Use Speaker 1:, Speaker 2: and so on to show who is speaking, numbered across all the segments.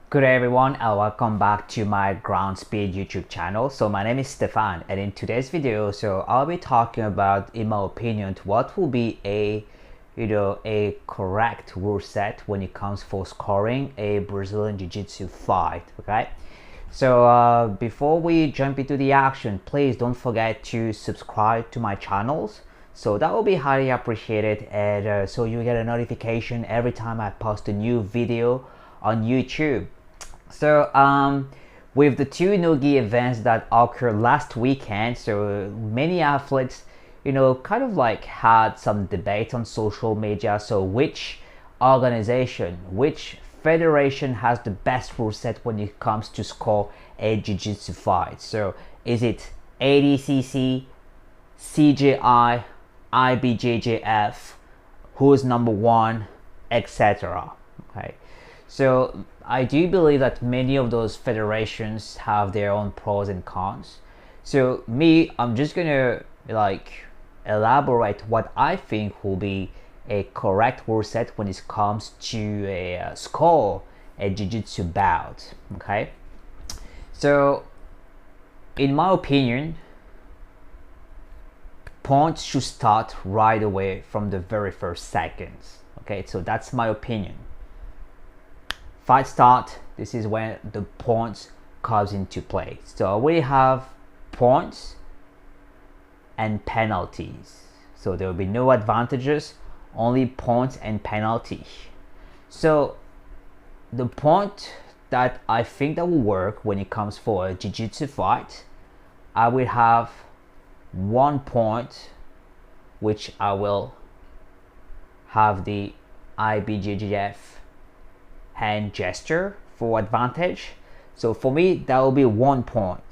Speaker 1: Good day everyone and welcome back to my Ground Speed YouTube channel. So my name is Stefan, and in today's video I'll be talking about, in my opinion, what will be a correct rule set when it comes for scoring a Brazilian Jiu-Jitsu fight. Okay, so before we jump into the action, please don't forget to subscribe to my channels. So that will be highly appreciated, and so you get a notification every time I post a new video on YouTube. So with the two NOGI events that occurred last weekend, so many athletes kind of like had some debate on social media. So which organization, which federation has the best rule set when it comes to score a jiu-jitsu fight? So is it ADCC, CJI, IBJJF, who's number one, etc. Okay, so I do believe that many of those federations have their own pros and cons. So I'm just gonna elaborate what I think will be a correct rule set when it comes to a score a jiu-jitsu bout. Okay, so in my opinion, points should start right away from the very first seconds. Okay, so that's my opinion. Fight start, this is when the points comes into play. So we have points and penalties. So there will be no advantages, only points and penalty. So the point that I think that will work when it comes for a jiu-jitsu fight, I will have 1 point, which I will have the IBJJF hand gesture for advantage. So for me, that will be 1 point.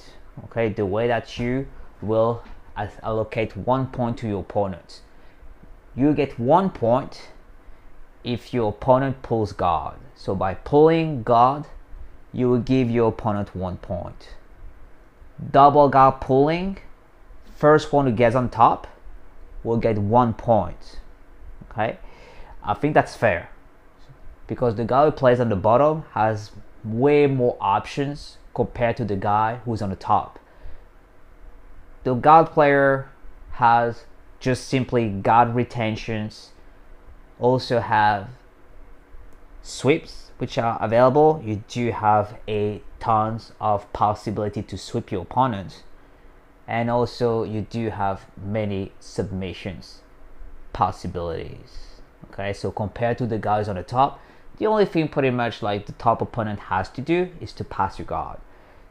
Speaker 1: Okay, the way that you will allocate 1 point to your opponent. You get 1 point if your opponent pulls guard. So by pulling guard, you will give your opponent 1 point. Double guard pulling, first one who gets on top will get 1 point. Okay, I think that's fair, because the guy who plays on the bottom has way more options compared to the guy who's on the top. The guard player has just simply guard retentions, also have sweeps which are available. You do have a tons of possibility to sweep your opponent, and also you do have many submissions possibilities. Okay, so compared to the guys on the top, the only thing pretty much like the top opponent has to do is to pass your guard.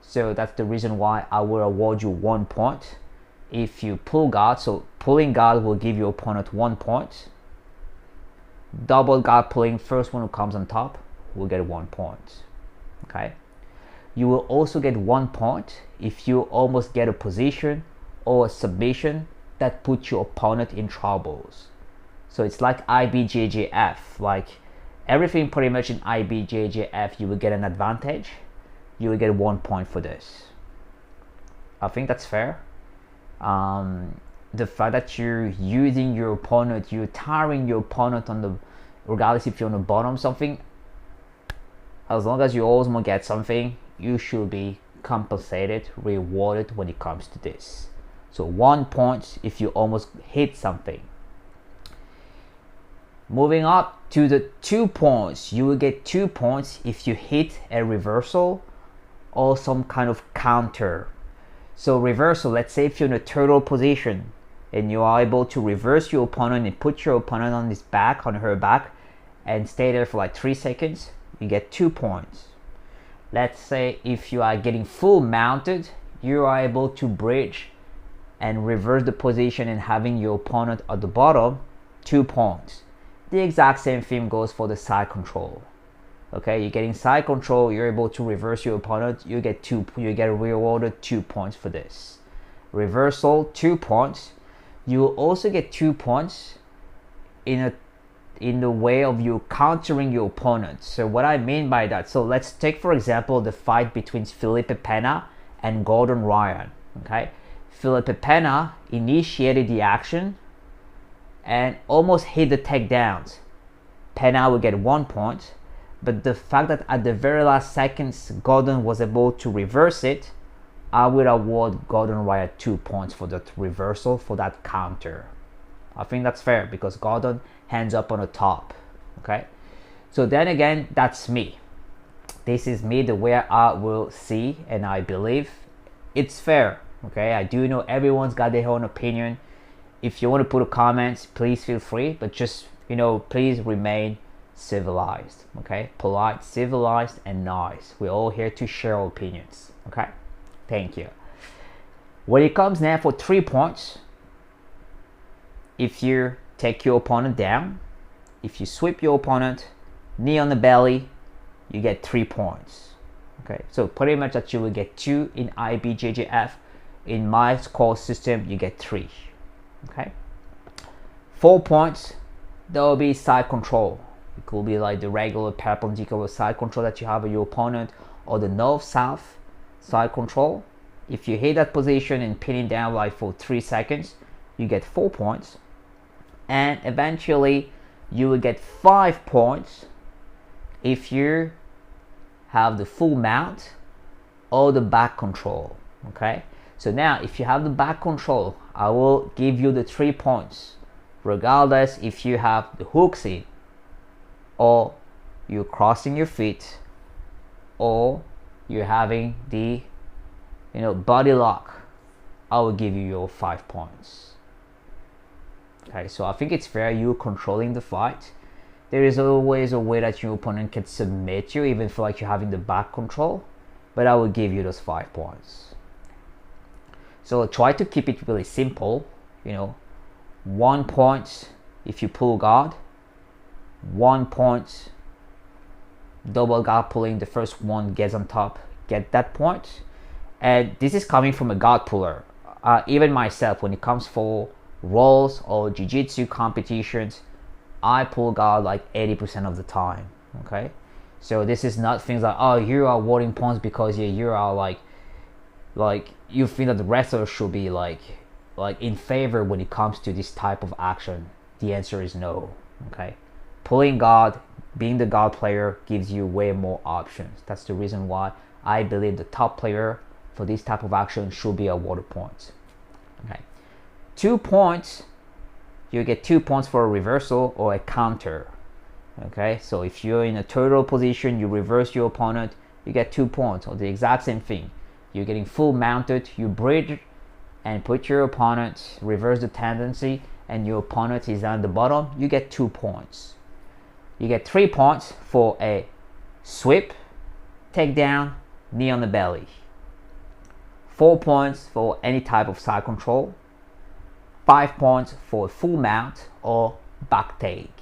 Speaker 1: So that's the reason why I will award you 1 point if you pull guard. So pulling guard will give your opponent 1 point. Double guard pulling, first one who comes on top will get 1 point. Okay, you will also get 1 point if you almost get a position or a submission that puts your opponent in troubles. So it's like IBJJF, like everything pretty much in IBJJF, you will get an advantage. You will get 1 point for this. I think that's fair. The fact that you're using your opponent, you're tiring your opponent on the, regardless if you're on the bottom something, as long as you always want to get something, you should be compensated, rewarded when it comes to this. So 1 point if you almost hit something. Moving up to the 2 points, you will get 2 points if you hit a reversal or some kind of counter. So reversal, let's say if you're in a turtle position and you are able to reverse your opponent and put your opponent on his back, on her back, and stay there for like 3 seconds, you get 2 points. Let's say if you are getting full mounted, you are able to bridge and reverse the position and having your opponent at the bottom, 2 points. The exact same thing goes for the side control. Okay, you're getting side control, you're able to reverse your opponent, you get rewarded 2 points for this. Reversal, 2 points. You will also get 2 points in the way of you countering your opponent. So what I mean by that, so let's take for example the fight between Felipe Pena and Gordon Ryan. Okay, Felipe Pena initiated the action and almost hit the takedowns. Pena will get 1 point, but the fact that at the very last seconds Gordon was able to reverse it, I would award Gordon Wyatt 2 points for that reversal, for that counter. I think that's fair because Gordon hands up on the top. Okay, so then again, that's me. This is me, the way I will see, and I believe it's fair. Okay, I do know everyone's got their own opinion. If you want to put a comment, please feel free, but just, you know, please remain civilized. Okay, polite, civilized, and nice. We're all here to share our opinions. Okay, thank you. When it comes now for 3 points, if you take your opponent down, if you sweep your opponent, knee on the belly, you get 3 points. Okay, so pretty much that you will get 2 in IBJJF. In my score system, you get 3. Okay, 4 points, there will be side control. It could be like the regular perpendicular side control that you have with your opponent, or the north-south side control. If you hit that position and pin it down like for 3 seconds, you get 4 points. And eventually you will get 5 points if you have the full mount or the back control. Okay, so now if you have the back control, I will give you the 3 points regardless if you have the hooks in, or you're crossing your feet, or you're having the, you know, body lock. I will give you your 5 points. Okay, so I think it's fair. You're controlling the fight. There is always a way that your opponent can submit you, even if like you're having the back control, but I will give you those 5 points. So try to keep it really simple. You know, 1 point if you pull guard, 1 point double guard pulling. The first one gets on top, get that point. And this is coming from a guard puller. Even myself, when it comes for rolls or jiu-jitsu competitions, I pull guard like 80% of the time. Okay, so this is not things like, oh, you are awarding points because you are like you think that the wrestler should be like in favor when it comes to this type of action. The answer is no. Okay, pulling guard, being the guard player gives you way more options. That's the reason why I believe the top player for this type of action should be awarded points. Okay, 2 points, you get 2 points for a reversal or a counter. Okay, so if you're in a turtle position, you reverse your opponent, you get 2 points, or the exact same thing. You're getting full mounted, you bridge and put your opponent, reverse the tendency, and your opponent is down the bottom, you get 2 points. You get 3 points for a sweep, takedown, knee on the belly. 4 points for any type of side control. 5 points for a full mount or back take.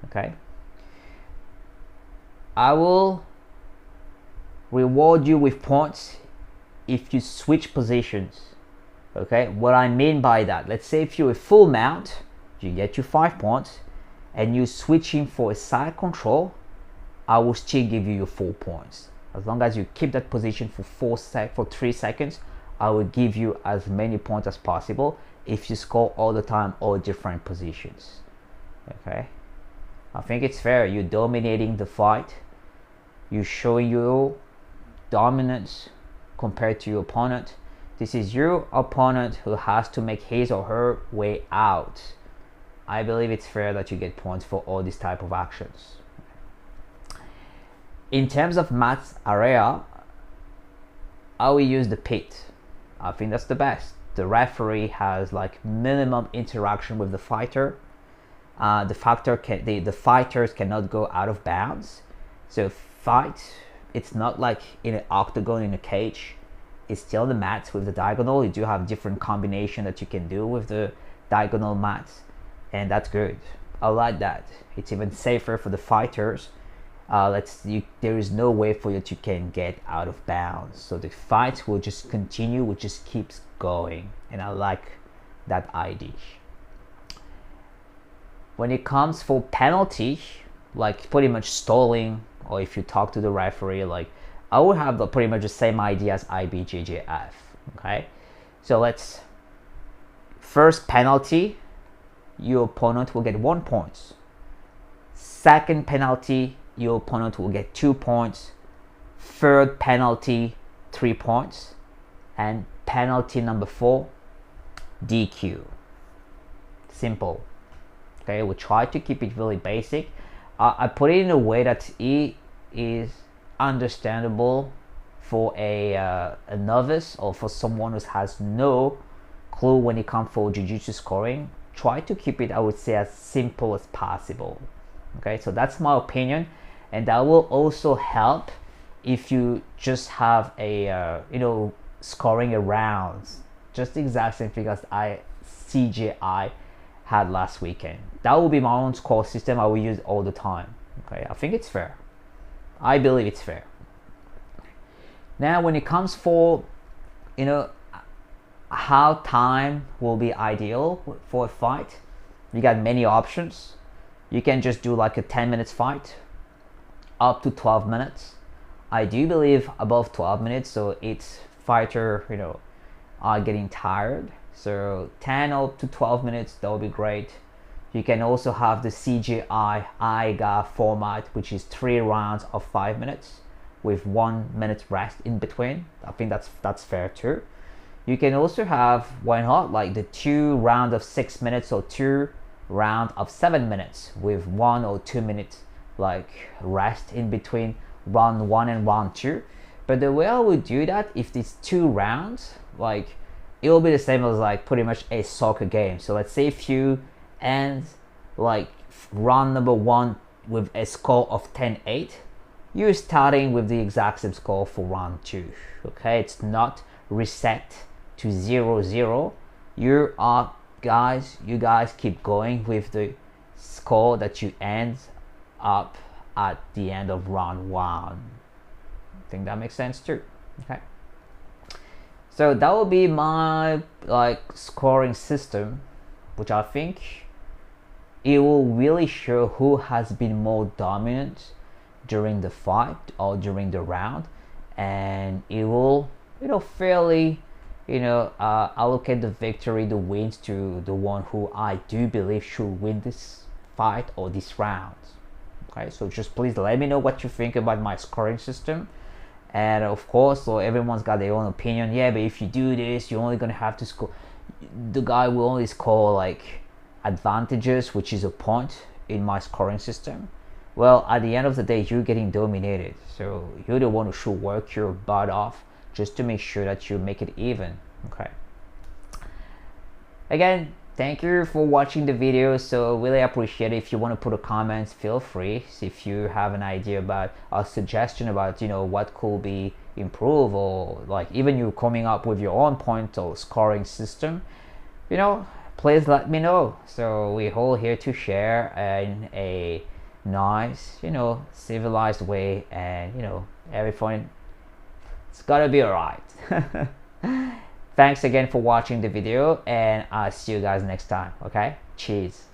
Speaker 1: Okay, I will reward you with points if you switch positions. Okay, what I mean by that, let's say if you're a full mount, you get you 5 points, and you switching for a side control, I will still give you your 4 points. As long as you keep that position for 3 seconds, I will give you as many points as possible if you score all the time, all different positions. Okay, I think it's fair. You're dominating the fight, you're showing your dominance compared to your opponent. This is your opponent who has to make his or her way out. I believe it's fair that you get points for all these type of actions. In terms of match area, I will use the pit. I think that's the best. The referee has like minimum interaction with the fighter. The fighters cannot go out of bounds. So fight, it's not like in an octagon in a cage. It's still the mats with the diagonal. You do have different combination that you can do with the diagonal mats, and that's good. I like that. It's even safer for the fighters. There is no way for you to can get out of bounds, so the fight will just continue, will just keeps going, and I like that idea. When it comes for penalty, like pretty much stalling, or if you talk to the referee, like I would have pretty much the same idea as IBJJF. Okay, so let's first penalty, your opponent will get 1 point. Second penalty, your opponent will get 2 points, third penalty 3 points, and penalty number 4 DQ. Simple. Okay, we try to keep it really basic. I put it in a way that it is understandable for a novice or for someone who has no clue when it comes for jiu-jitsu scoring. Try to keep it, I would say, as simple as possible. Okay, so that's my opinion, and that will also help if you just have a scoring a rounds, just the exact same thing as CJI had last weekend. That will be my own score system. I will use all the time. Okay, I think it's fair. I believe it's fair. Now, when it comes for how time will be ideal for a fight, you got many options. You can just do like a 10 minutes fight, up to 12 minutes. I do believe above 12 minutes, so it's fighter are getting tired. So 10 up to 12 minutes, that would be great. You can also have the CJI IGA format, which is 3 rounds of 5 minutes with 1 minute rest in between. I think that's fair too. You can also have, why not, like the 2 rounds of 6 minutes or 2 rounds of 7 minutes with 1 or 2 minutes like rest in between round 1 and round 2. But the way I would do that, if it's 2 rounds, like it will be the same as like pretty much a soccer game. So let's say if you end like round number 1 with a score of 10-8, you're starting with the exact same score for round 2. Okay, it's not reset to 0-0. You guys keep going with the score that you end up at the end of round 1. I think that makes sense too. Okay, so that will be my scoring system, which I think it will really show who has been more dominant during the fight or during the round, and it will fairly allocate the victory, the wins to the one who I do believe should win this fight or this round. Okay, so just please let me know what you think about my scoring system. And of course, so everyone's got their own opinion. Yeah, but if you do this, you're only gonna have to score. The guy will only score like advantages, which is a point in my scoring system. Well, at the end of the day, you're getting dominated. So you're the one who should work your butt off just to make sure that you make it even. Okay. Again, thank you for watching the video. So really appreciate it. If you want to put a comment, feel free. If you have an idea about a suggestion about what could be improved, or like even you coming up with your own point or scoring system, please let me know. So we're all here to share in a nice civilized way, and everything, it's gotta be alright. Thanks again for watching the video, and I'll see you guys next time. Okay, cheers.